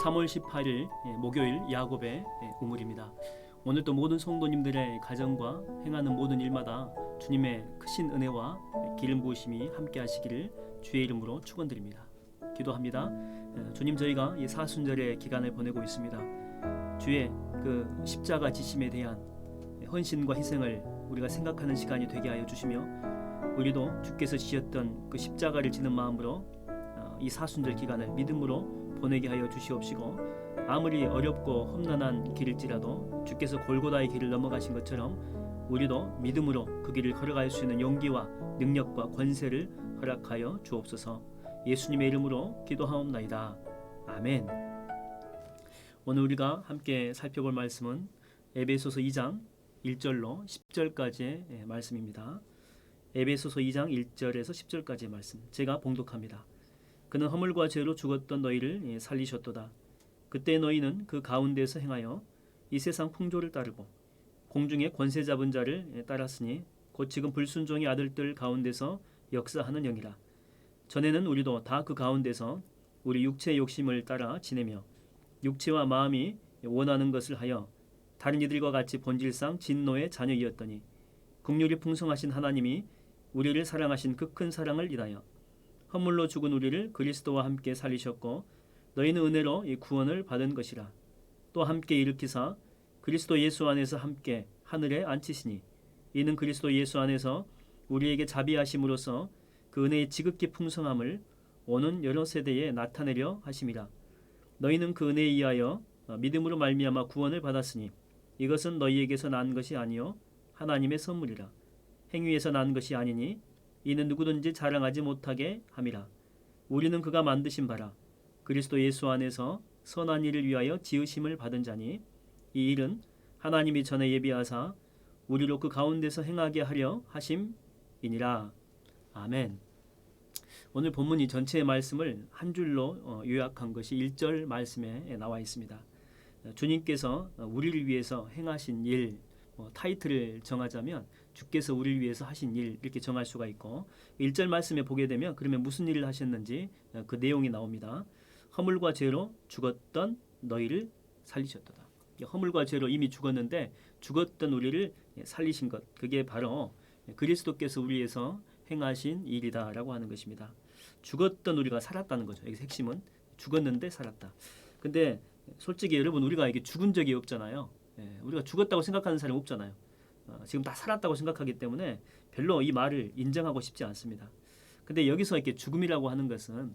3월 18일 목요일 야곱의 우물입니다. 오늘도 모든 성도님들의 가정과 행하는 모든 일마다 주님의 크신 은혜와 기름 부으심이 함께 하시기를 주의 이름으로 축원드립니다. 기도합니다. 주님, 저희가 이 사순절의 기간을 보내고 있습니다. 주의 그 십자가 지심에 대한 헌신과 희생을 우리가 생각하는 시간이 되게 하여 주시며, 우리도 주께서 지셨던 그 십자가를 지는 마음으로 이 사순절 기간을 믿음으로 보내게 하여 주시옵시고, 아무리 어렵고 험난한 길일지라도 주께서 골고다의 길을 넘어가신 것처럼 우리도 믿음으로 그 길을 걸어갈 수 있는 용기와 능력과 권세를 허락하여 주옵소서. 예수님의 이름으로 기도하옵나이다. 아멘. 오늘 우리가 함께 살펴볼 말씀은 에베소서 2장 1절로 10절까지의 말씀입니다. 에베소서 2장 1절에서 10절까지의 말씀, 제가 봉독합니다. 그는 허물과 죄로 죽었던 너희를 살리셨도다. 그때 너희는 그 가운데서 행하여 이 세상 풍조를 따르고 공중의 권세 잡은 자를 따랐으니 곧 지금 불순종의 아들들 가운데서 역사하는 영이라. 전에는 우리도 다 그 가운데서 우리 육체의 욕심을 따라 지내며 육체와 마음이 원하는 것을 하여 다른 이들과 같이 본질상 진노의 자녀이었더니 긍휼이 풍성하신 하나님이 우리를 사랑하신 그 큰 사랑을 인하여 허물로 죽은 우리를 그리스도와 함께 살리셨고, 너희는 은혜로 이 구원을 받은 것이라. 또 함께 일으키사 그리스도 예수 안에서 함께 하늘에 앉히시니, 이는 그리스도 예수 안에서 우리에게 자비하심으로써 그 은혜의 지극히 풍성함을 오는 여러 세대에 나타내려 하심이라. 너희는 그 은혜에 의하여 믿음으로 말미암아 구원을 받았으니 이것은 너희에게서 난 것이 아니요 하나님의 선물이라. 행위에서 난 것이 아니니 이는 누구든지 자랑하지 못하게 함이라. 우리는 그가 만드신 바라 그리스도 예수 안에서 선한 일을 위하여 지으심을 받은 자니, 이 일은 하나님이 전에 예비하사 우리로 그 가운데서 행하게 하려 하심이니라. 아멘. 오늘 본문 이 전체의 말씀을 한 줄로 요약한 것이 1절 말씀에 나와 있습니다. 주님께서 우리를 위해서 행하신 일, 타이틀을 정하자면 주께서 우리를 위해서 하신 일, 이렇게 정할 수가 있고, 1절 말씀에 보게 되면 그러면 무슨 일을 하셨는지 그 내용이 나옵니다. 허물과 죄로 죽었던 너희를 살리셨도다. 허물과 죄로 이미 죽었는데 죽었던 우리를 살리신 것, 그게 바로 그리스도께서 우리 위해서 행하신 일이다라고 하는 것입니다. 죽었던 우리가 살았다는 거죠. 여기서 핵심은 죽었는데 살았다. 근데 솔직히 여러분, 우리가 이게 죽은 적이 없잖아요. 우리가 죽었다고 생각하는 사람이 없잖아요. 지금 다 살았다고 생각하기 때문에 별로 이 말을 인정하고 싶지 않습니다. 근데 여기서 이렇게 죽음이라고 하는 것은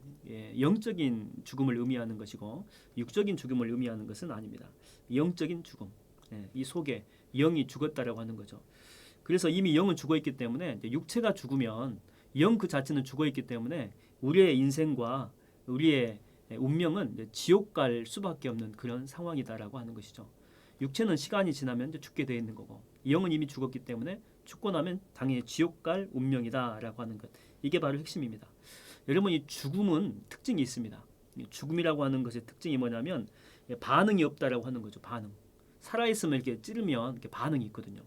영적인 죽음을 의미하는 것이고 육적인 죽음을 의미하는 것은 아닙니다. 영적인 죽음, 이 속에 영이 죽었다라고 하는 거죠. 그래서 이미 영은 죽어 있기 때문에 육체가 죽으면 영 그 자체는 죽어 있기 때문에 우리의 인생과 우리의 운명은 지옥 갈 수밖에 없는 그런 상황이다라고 하는 것이죠. 육체는 시간이 지나면 죽게 되어 있는 거고, 영은 이미 죽었기 때문에 죽고 나면 당연히 지옥 갈 운명이다라고 하는 것, 이게 바로 핵심입니다. 여러분, 이 죽음은 특징이 있습니다. 죽음이라고 하는 것의 특징이 뭐냐면 반응이 없다라고 하는 거죠. 반응. 살아있으면 이렇게 찌르면 이렇게 반응이 있거든요.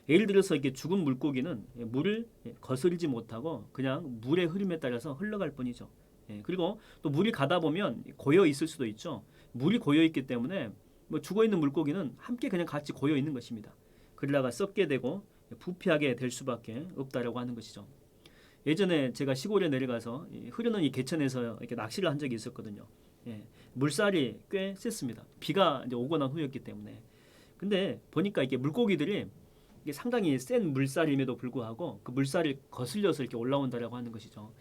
예를 들어서 이렇게 죽은 물고기는 물을 거스르지 못하고 그냥 물의 흐름에 따라서 흘러갈 뿐이죠. 그리고 또 물이 가다 보면 고여 있을 수도 있죠. 물이 고여 있기 때문에 죽어 있는 물고기는 함께 그냥 같이 고여 있는 것입니다. 그러다가 썩게 되고 부패하게 될 수밖에 없다라고 하는 것이죠. 예전에 제가 시골에 내려가서 흐르는 이 개천에서 이렇게 낚시를 한 적이 있었거든요. 물살이 꽤 셌습니다. 비가 이제 오고 난 후였기 때문에. 근데 보니까 이게 물고기들이 이게 상당히 센 물살임에도 불구하고 그 물살이 거슬려서 이렇게 올라온다라고 하는 것이죠.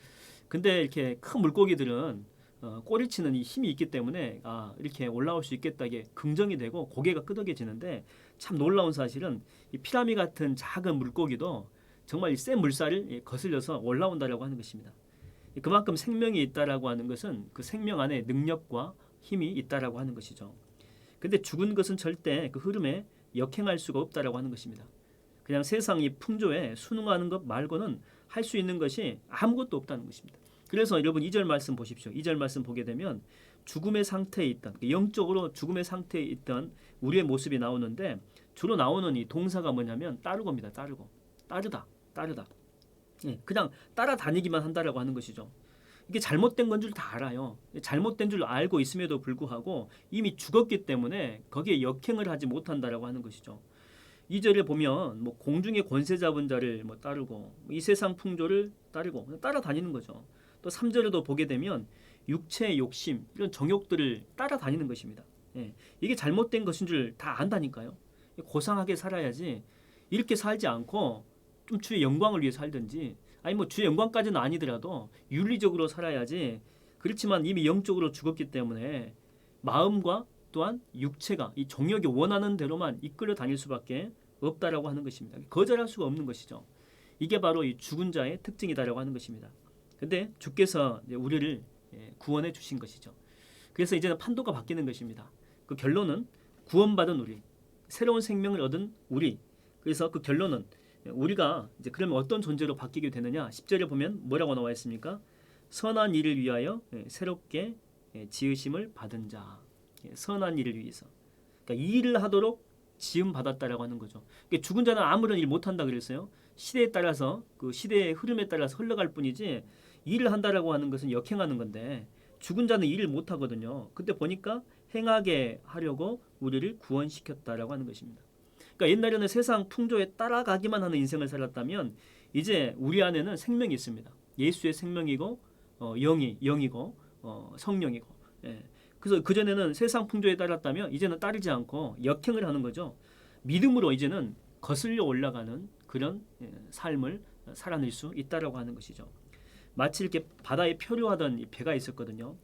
근데 이렇게 큰 물고기들은 꼬리치는 이 힘이 있기 때문에 이렇게 올라올 수 있겠다, 이게 긍정이 되고 고개가 끄덕여지는데, 참 놀라운 사실은 이 피라미 같은 작은 물고기도 정말 이 센 물살을 거슬려서 올라온다라고 하는 것입니다. 그만큼 생명이 있다라고 하는 것은 그 생명 안에 능력과 힘이 있다라고 하는 것이죠. 근데 죽은 것은 절대 그 흐름에 역행할 수가 없다라고 하는 것입니다. 그냥 세상 이 풍조에 순응하는 것 말고는 할 수 있는 것이 아무것도 없다는 것입니다. 그래서 여러분 2절 말씀 보십시오. 2절 말씀 보게 되면 죽음의 상태에 있던, 영적으로 죽음의 상태에 있던 우리의 모습이 나오는데, 주로 나오는 이 동사가 뭐냐면 따르고입니다. 따르고. 따르다. 그냥 따라다니기만 한다라고 하는 것이죠. 이게 잘못된 건 줄 다 알아요. 잘못된 줄 알고 있음에도 불구하고 이미 죽었기 때문에 거기에 역행을 하지 못한다라고 하는 것이죠. 2절에 보면 뭐 공중의 권세 잡은 자를 뭐 따르고 이 세상 풍조를 따르고 따라다니는 거죠. 또 3절에도 보게 되면 육체의 욕심 이런 정욕들을 따라다니는 것입니다. 예, 이게 잘못된 것인 줄 다 안다니까요. 고상하게 살아야지 이렇게 살지 않고 좀 주의 영광을 위해 살든지 아니 뭐 주의 영광까지는 아니더라도 윤리적으로 살아야지. 그렇지만 이미 영적으로 죽었기 때문에 마음과 또한 육체가 이 정욕이 원하는 대로만 이끌어 다닐 수밖에 없다라고 하는 것입니다. 거절할 수가 없는 것이죠. 이게 바로 이 죽은 자의 특징이다라고 하는 것입니다. 근데 주께서 우리를 구원해 주신 것이죠. 그래서 이제는 판도가 바뀌는 것입니다. 그 결론은 구원받은 우리, 새로운 생명을 얻은 우리. 그래서 그 결론은 우리가 이제 그러면 어떤 존재로 바뀌게 되느냐? 10절에 보면 뭐라고 나와 있습니까? 선한 일을 위하여 새롭게 지으심을 받은 자. 선한 일을 위해서. 그러니까 이 일을 하도록 지음 받았다라고 하는 거죠. 그러니까 죽은 자는 아무런 일 못한다 그랬어요. 시대에 따라서 그 시대의 흐름에 따라서 흘러갈 뿐이지 일을 한다라고 하는 것은 역행하는 건데 죽은 자는 일을 못 하거든요. 그때 보니까 행하게 하려고 우리를 구원시켰다라고 하는 것입니다. 그러니까 옛날에는 세상 풍조에 따라가기만 하는 인생을 살았다면 이제 우리 안에는 생명이 있습니다. 예수의 생명이고 영이고 성령이고. 예. 그래서 그전에는 세상 풍조에 따랐다면 이제는 따르지 않고 역행을 하는 거죠. 믿음으로 이제는 거슬려 올라가는 그런 삶을 살아낼 수 있다라고 하는 것이죠. 마치 이렇게 바다에漂流하던 배가 있었거든요.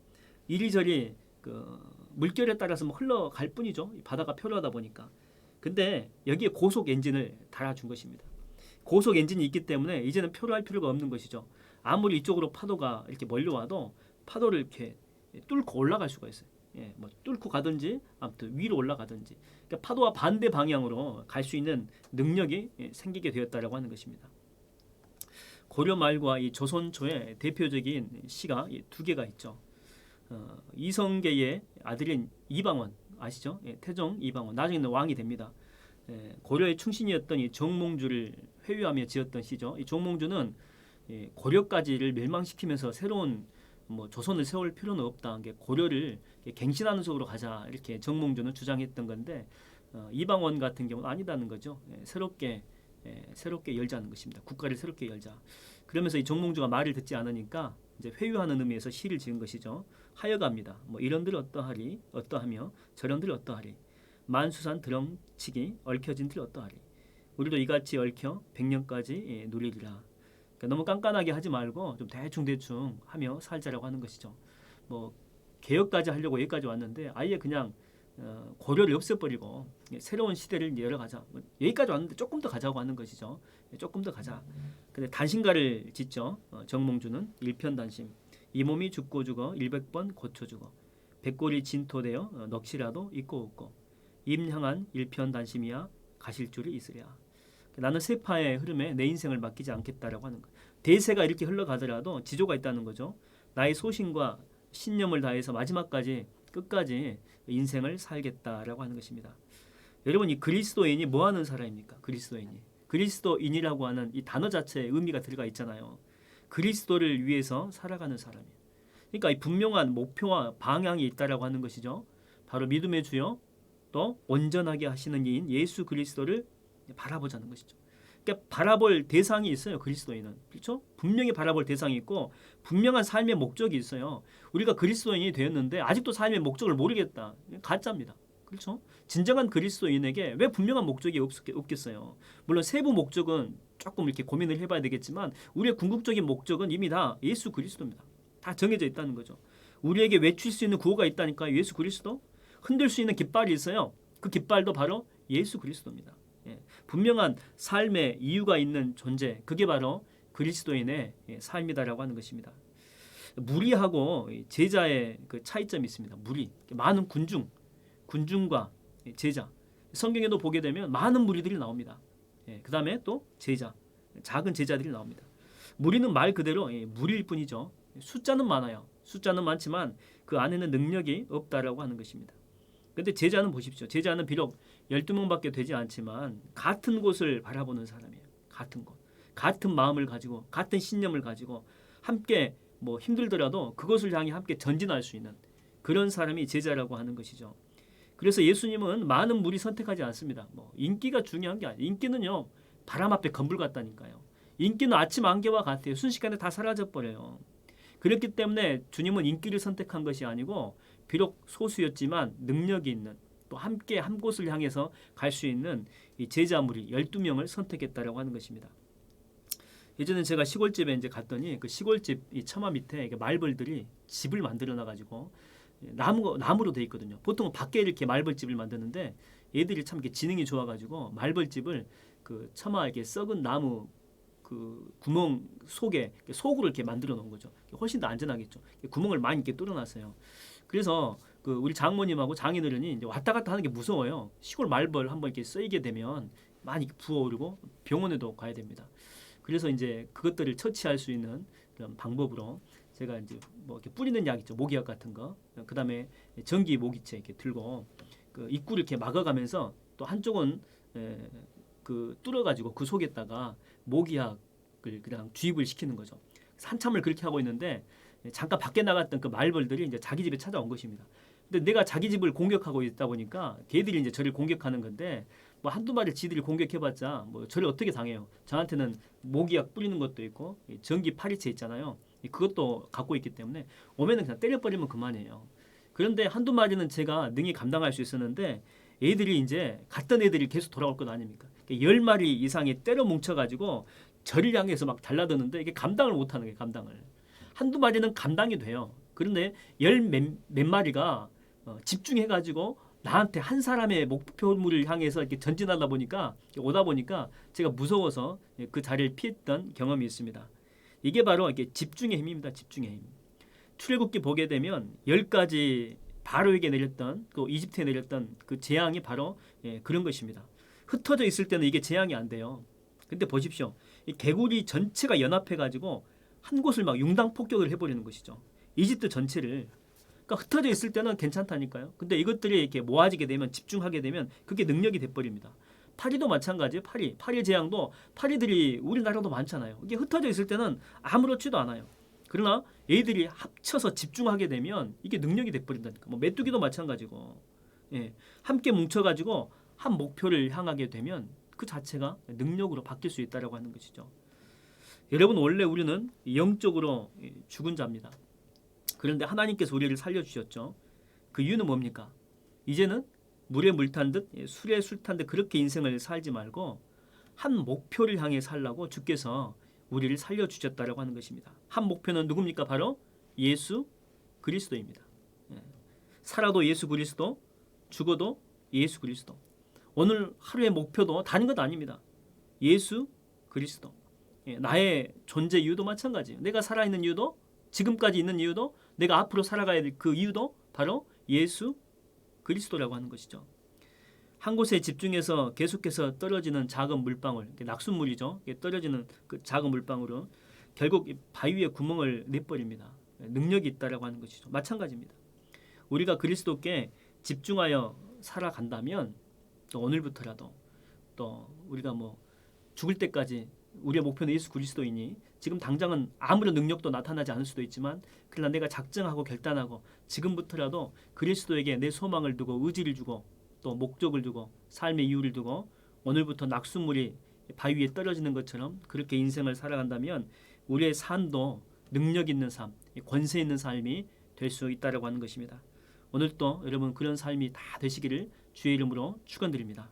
이리저리 그 물결에 따라서 흘러갈 뿐이죠. 바다가漂流하다 보니까. 근데 여기에 고속 엔진을 달아준 것입니다. 고속 엔진이 있기 때문에 이제는漂流할 필요가 없는 것이죠. 아무리 이쪽으로 파도가 이렇게 몰려와도 파도를 이렇게 뚫고 올라갈 수가 있어요. 예, 뭐 뚫고 가든지 아무튼 위로 올라가든지 그러니까 파도와 반대 방향으로 갈 수 있는 능력이 생기게 되었다라고 하는 것입니다. 고려 말과 이 조선 초의 대표적인 시가 두 개가 있죠. 이성계의 아들인 이방원 아시죠? 태종 이방원 나중에는 왕이 됩니다. 고려의 충신이었던 이 정몽주를 회유하며 지었던 시죠. 이 정몽주는 고려까지를 멸망시키면서 새로운 뭐 조선을 세울 필요는 없다. 고려를 갱신하는 속으로 가자 이렇게 정몽주는 주장했던 건데 이방원 같은 경우는 아니다는 거죠. 새롭게 열자는 것입니다. 국가를 새롭게 열자. 그러면서 이 정몽주가 말을 듣지 않으니까 이제 회유하는 의미에서 시를 지은 것이죠. 하여갑니다. 뭐 이런들 어떠하리 어떠하며 저런들 어떠하리 만수산 드렁치기 얽혀진들 어떠하리 우리도 이같이 얽혀 100년까지 누리리라. 그러니까 너무 깐깐하게 하지 말고 좀 대충 하며 살자라고 하는 것이죠. 뭐 개혁까지 하려고 여기까지 왔는데 아예 그냥 고려를 없애버리고 새로운 시대를 열어가자. 여기까지 왔는데 조금 더 가자고 하는 것이죠. 조금 더 가자. 근데 단신가를 짓죠. 정몽주는 일편단심. 이 몸이 죽고 죽어 100번 고쳐 죽어. 백골이 진토되어 넋이라도 있고 없고. 임향한 일편단심이야 가실 줄이 있으랴. 나는 세파의 흐름에 내 인생을 맡기지 않겠다라고 하는 거예요. 대세가 이렇게 흘러가더라도 지조가 있다는 거죠. 나의 소신과 신념을 다해서 마지막까지 끝까지 인생을 살겠다라고 하는 것입니다. 여러분 이 그리스도인이 뭐 하는 사람입니까? 그리스도인이라고 하는 이 단어 자체에 의미가 들어가 있잖아요. 그리스도를 위해서 살아가는 사람이에요. 그러니까 이 분명한 목표와 방향이 있다라고 하는 것이죠. 바로 믿음의 주요 또 온전하게 하시는 이인 예수 그리스도를 바라보자는 것이죠. 그러니까 바라볼 대상이 있어요. 그리스도인은. 그렇죠? 분명히 바라볼 대상이 있고 분명한 삶의 목적이 있어요. 우리가 그리스도인이 되었는데 아직도 삶의 목적을 모르겠다. 가짜입니다. 그렇죠? 진정한 그리스도인에게 왜 분명한 목적이 없겠어요. 물론 세부 목적은 조금 이렇게 고민을 해봐야 되겠지만 우리의 궁극적인 목적은 이미 다 예수 그리스도입니다. 다 정해져 있다는 거죠. 우리에게 외칠 수 있는 구호가 있다니까요. 예수 그리스도. 흔들 수 있는 깃발이 있어요. 그 깃발도 바로 예수 그리스도입니다. 분명한 삶의 이유가 있는 존재, 그게 바로 그리스도인의 삶이다라고 하는 것입니다. 무리하고 제자의 그 차이점이 있습니다. 무리, 많은 군중과 제자. 성경에도 보게 되면 많은 무리들이 나옵니다. 그 다음에 또 제자, 작은 제자들이 나옵니다. 무리는 말 그대로 무리일 뿐이죠. 숫자는 많아요. 숫자는 많지만 그 안에는 능력이 없다라고 하는 것입니다. 그런데 제자는 보십시오. 제자는 비록 12명밖에 되지 않지만 같은 곳을 바라보는 사람이에요. 같은 곳. 같은 마음을 가지고 같은 신념을 가지고 함께 뭐 힘들더라도 그것을 향해 함께 전진할 수 있는 그런 사람이 제자라고 하는 것이죠. 그래서 예수님은 많은 무리 선택하지 않습니다. 뭐 인기가 중요한 게 아니에요. 인기는요 바람 앞에 건불 같다니까요. 인기는 아침 안개와 같아요. 순식간에 다 사라져 버려요. 그렇기 때문에 주님은 인기를 선택한 것이 아니고 비록 소수였지만 능력이 있는 또 함께 한 곳을 향해서 갈 수 있는 이 제자 무리 12명을 선택했다라고 하는 것입니다. 예전에 제가 시골집에 이제 갔더니 그 시골집 이 처마 밑에 말벌들이 집을 만들어 놔 가지고 나무로 돼 있거든요. 보통 밖에 이렇게 말벌집을 만드는데 얘들이 참 이렇게 지능이 좋아 가지고 말벌집을 그 처마 이렇게 썩은 나무 그 구멍 속에 속으로 이렇게 만들어 놓은 거죠. 훨씬 더 안전하겠죠. 구멍을 많이 이렇게 뚫어 놨어요. 그래서 그 우리 장모님하고 장인어른이 이제 왔다 갔다 하는 게 무서워요. 시골 말벌 한번 이렇게 쏘이게 되면 많이 부어오르고 병원에도 가야 됩니다. 그래서 이제 그것들을 처치할 수 있는 그런 방법으로 제가 이제 뭐 이렇게 뿌리는 약 있죠, 모기약 같은 거, 그 다음에 전기 모기채 이렇게 들고 그 입구를 이렇게 막아가면서 또 한쪽은 그 뚫어가지고 그 속에다가 모기약을 그냥 주입을 시키는 거죠. 한참을 그렇게 하고 있는데 잠깐 밖에 나갔던 그 말벌들이 이제 자기 집에 찾아온 것입니다. 근데 내가 자기 집을 공격하고 있다 보니까 걔들이 이제 저를 공격하는 건데 뭐 한두 마리 지들이 공격해봤자 뭐 저를 어떻게 당해요. 저한테는 모기약 뿌리는 것도 있고 전기 파리채 있잖아요. 그것도 갖고 있기 때문에 오면은 그냥 때려버리면 그만이에요. 그런데 한두 마리는 제가 능히 감당할 수 있었는데 애들이 이제 갔던 애들이 계속 돌아올 것 아닙니까? 10마리 이상이 때려 뭉쳐가지고 저를 향해서 막 달라드는데 이게 감당을 못하는 게 감당을. 한두 마리는 감당이 돼요. 그런데 몇 마리가 집중해가지고 나한테 한 사람의 목표물을 향해서 이렇게 전진하다 보니까 오다 보니까 제가 무서워서 그 자리를 피했던 경험이 있습니다. 이게 바로 이렇게 집중의 힘입니다. 집중의 힘. 출애굽기 보게 되면 10가지 바로에게 내렸던 그 이집트에 내렸던 그 재앙이 바로 그런 것입니다. 흩어져 있을 때는 이게 재앙이 안 돼요. 근데 보십시오. 이 개구리 전체가 연합해 가지고 한 곳을 막 융당 폭격을 해버리는 것이죠. 이집트 전체를. 그러니까 흩어져 있을 때는 괜찮다니까요. 근데 이것들이 이렇게 모아지게 되면 집중하게 되면 그게 능력이 돼버립니다. 파리도 마찬가지예요. 파리 재앙도 파리들이 우리나라도 많잖아요. 이게 흩어져 있을 때는 아무렇지도 않아요. 그러나 얘들이 합쳐서 집중하게 되면 이게 능력이 돼버린다니까. 뭐 메뚜기도 마찬가지고, 함께 뭉쳐가지고 한 목표를 향하게 되면 그 자체가 능력으로 바뀔 수 있다라고 하는 것이죠. 여러분 원래 우리는 영적으로 죽은 자입니다. 그런데 하나님께서 우리를 살려주셨죠. 그 이유는 뭡니까? 이제는 물에 물 탄 듯 술에 술 탄 듯 그렇게 인생을 살지 말고 한 목표를 향해 살라고 주께서 우리를 살려주셨다라고 하는 것입니다. 한 목표는 누굽니까? 바로 예수 그리스도입니다. 살아도 예수 그리스도, 죽어도 예수 그리스도. 오늘 하루의 목표도 다른 것 아닙니다. 예수 그리스도. 나의 존재 이유도 마찬가지예요. 내가 살아있는 이유도, 지금까지 있는 이유도, 내가 앞으로 살아가야 될 그 이유도 바로 예수 그리스도라고 하는 것이죠. 한 곳에 집중해서 계속해서 떨어지는 작은 물방울, 낙숫물이죠. 떨어지는 그 작은 물방울은 결국 바위 위에 구멍을 내버립니다. 능력이 있다라고 하는 것이죠. 마찬가지입니다. 우리가 그리스도께 집중하여 살아간다면 또 오늘부터라도 또 우리가 뭐 죽을 때까지 우리의 목표는 예수 그리스도이니 지금 당장은 아무런 능력도 나타나지 않을 수도 있지만 그러나 내가 작정하고 결단하고 지금부터라도 그리스도에게 내 소망을 두고 의지를 주고 또 목적을 두고 삶의 이유를 두고 오늘부터 낙숫물이 바위 위에 떨어지는 것처럼 그렇게 인생을 살아간다면 우리의 삶도 능력 있는 삶, 권세 있는 삶이 될 수 있다라고 하는 것입니다. 오늘도 여러분 그런 삶이 다 되시기를 주의 이름으로 축원드립니다.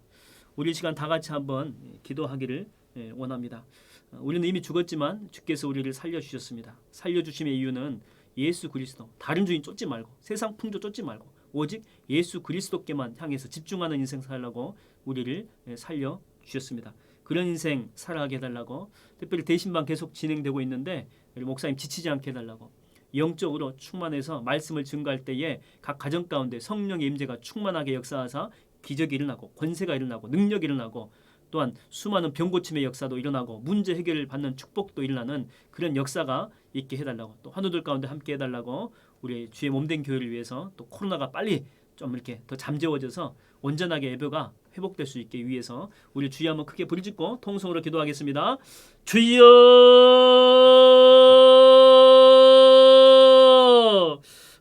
우리 시간 다 같이 한번 기도하기를 원합니다. 우리는 이미 죽었지만 주께서 우리를 살려주셨습니다. 살려주심의 이유는 예수 그리스도, 다른 주인 쫓지 말고 세상 풍조 쫓지 말고 오직 예수 그리스도께만 향해서 집중하는 인생 살라고 우리를 살려주셨습니다. 그런 인생 살아가게 해달라고, 특별히 대신방 계속 진행되고 있는데 우리 목사님 지치지 않게 해달라고, 영적으로 충만해서 말씀을 증거할 때에 각 가정 가운데 성령의 임재가 충만하게 역사하사 기적이 일어나고 권세가 일어나고 능력이 일어나고 또한 수많은 병고침의 역사도 일어나고 문제 해결을 받는 축복도 일어나는 그런 역사가 있게 해달라고, 또 환우들 가운데 함께 해달라고, 우리 주의 몸된 교회를 위해서 또 코로나가 빨리 좀 이렇게 더 잠재워져서 온전하게 예배가 회복될 수 있게 위해서 우리 주여 한번 크게 부르짖고 통성으로 기도하겠습니다. 주여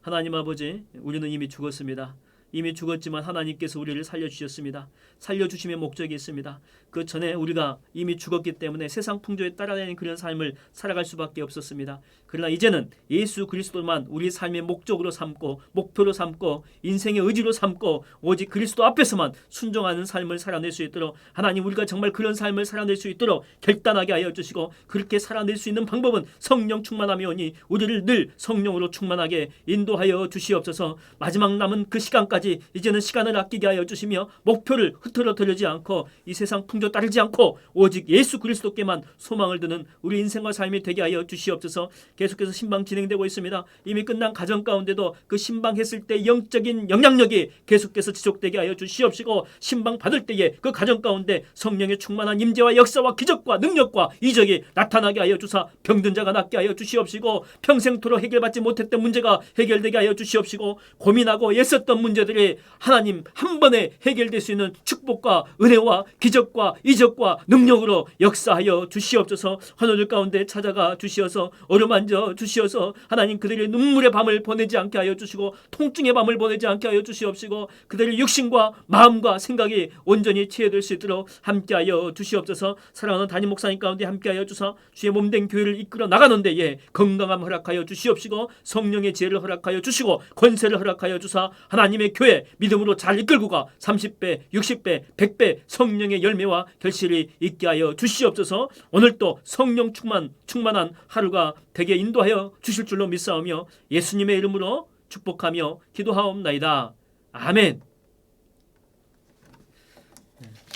하나님 아버지, 우리는 이미 죽었습니다. 이미 죽었지만 하나님께서 우리를 살려주셨습니다. 살려주심의 목적이 있습니다. 그 전에 우리가 이미 죽었기 때문에 세상 풍조에 따라다니는 그런 삶을 살아갈 수밖에 없었습니다. 그러나 이제는 예수 그리스도만 우리 삶의 목적으로 삼고 목표로 삼고 인생의 의지로 삼고 오직 그리스도 앞에서만 순종하는 삶을 살아낼 수 있도록 하나님, 우리가 정말 그런 삶을 살아낼 수 있도록 결단하게 하여 주시고, 그렇게 살아낼 수 있는 방법은 성령 충만함이오니 우리를 늘 성령으로 충만하게 인도하여 주시옵소서. 마지막 남은 그 시간까지 이제는 시간을 아끼게 하여 주시며 목표를 흐트러뜨리지 않고 이 세상 풍조 따르지 않고 오직 예수 그리스도께만 소망을 두는 우리 인생과 삶이 되게 하여 주시옵소서. 계속해서 신방 진행되고 있습니다. 이미 끝난 가정 가운데도 그 신방했을 때 영적인 영향력이 계속해서 지속되게 하여 주시옵시고, 신방 받을 때에 그 가정 가운데 성령의 충만한 임재와 역사와 기적과 능력과 이적이 나타나게 하여 주사 병든 자가 낫게 하여 주시옵시고, 평생토록 해결받지 못했던 문제가 해결되게 하여 주시옵시고, 고민하고 애썼던 문제들이 하나님 한 번에 해결될 수 있는 축복과 은혜와 기적과 이적과 능력으로 역사하여 주시옵소서. 환우들 가운데 찾아가 주시어서 어루만져 주시어서 하나님 그들의 눈물의 밤을 보내지 않게 하여 주시고 통증의 밤을 보내지 않게 하여 주시옵시고, 그들의 육신과 마음과 생각이 온전히 치유될 수 있도록 함께하여 주시옵소서. 사랑하는 담임 목사님 가운데 함께하여 주사 주의 몸된 교회를 이끌어 나가는 데에 건강함 허락하여 주시옵시고, 성령의 지혜를 허락하여 주시고 권세를 허락하여 주사 하나님의 교회 믿음으로 잘 이끌고 가 30배, 60배, 100배 성령의 열매와 결실이 있게 하여 주시옵소서. 오늘도 성령 충만한 하루가 되게 인도하여 주실 줄로 믿사오며 예수님의 이름으로 축복하며 기도하옵나이다. 아멘.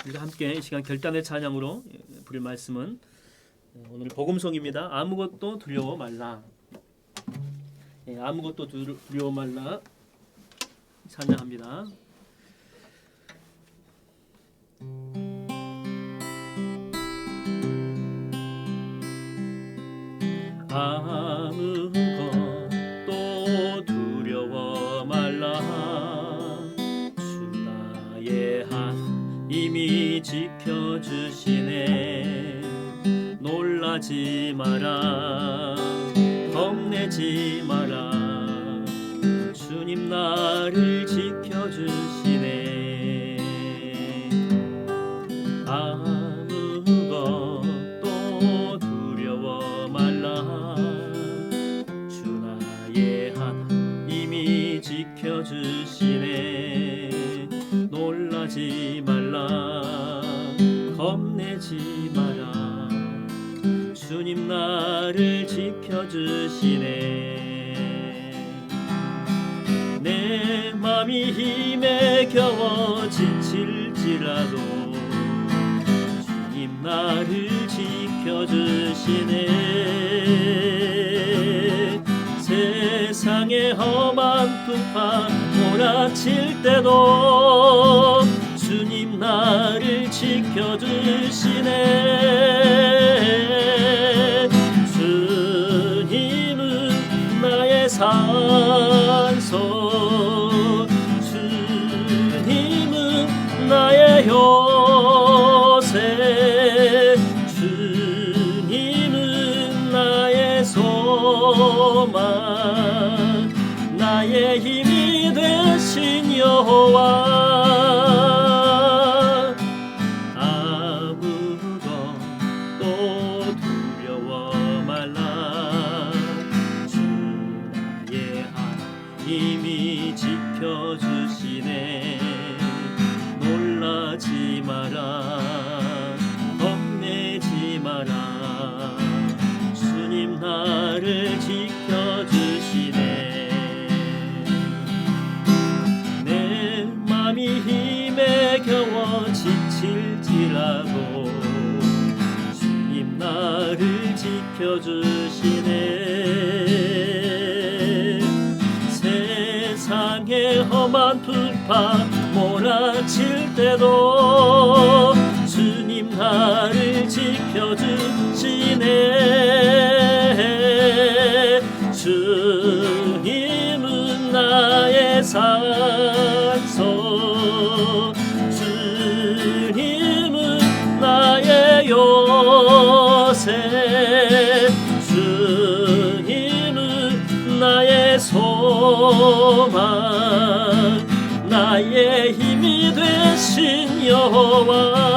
우리가 함께 이 시간 결단의 찬양으로 부릴 말씀은 오늘 복음송입니다. 아무것도 두려워 말라. 아무것도 두려워 말라 찬양합니다. 아무것도 두려워 말라. 주 나의 하나님이 지켜주시네. 놀라지 마라, 겁내지 마라. 주님 나를 지켜주시네. 아무것도 두려워 말라. 주 나의 하나님이 지켜주시네. 놀라지 말라, 겁내지 마라. 주님 나를 지켜주시네. 내 맘이 힘에 겨워 지칠지라도 주님 나를 지켜주시네. 세상의 험한 풍파 몰아칠 때도 주님 나를 지켜주시네. 주님은 나의 산소, 주님은 나의 요새, 주님은 나의 소망, 나의 힘이 되신 여호와. 아무것도 두려워 말라. 주 나의 하나님이 지켜주시네. 놀라지 마라, 겁내지 마라. 주님 나를 지켜주시네. 내 맘이 힘에 겨워 지칠지라도 주님 나를 지켜주시네. 세상의 험한 풍파 몰아칠 때도 주님 나를 지켜주시네. 주님은 나의 산소, 주님은 나의 요새, 주님은 나의 소망, 소망 나의 힘이 되신 여호와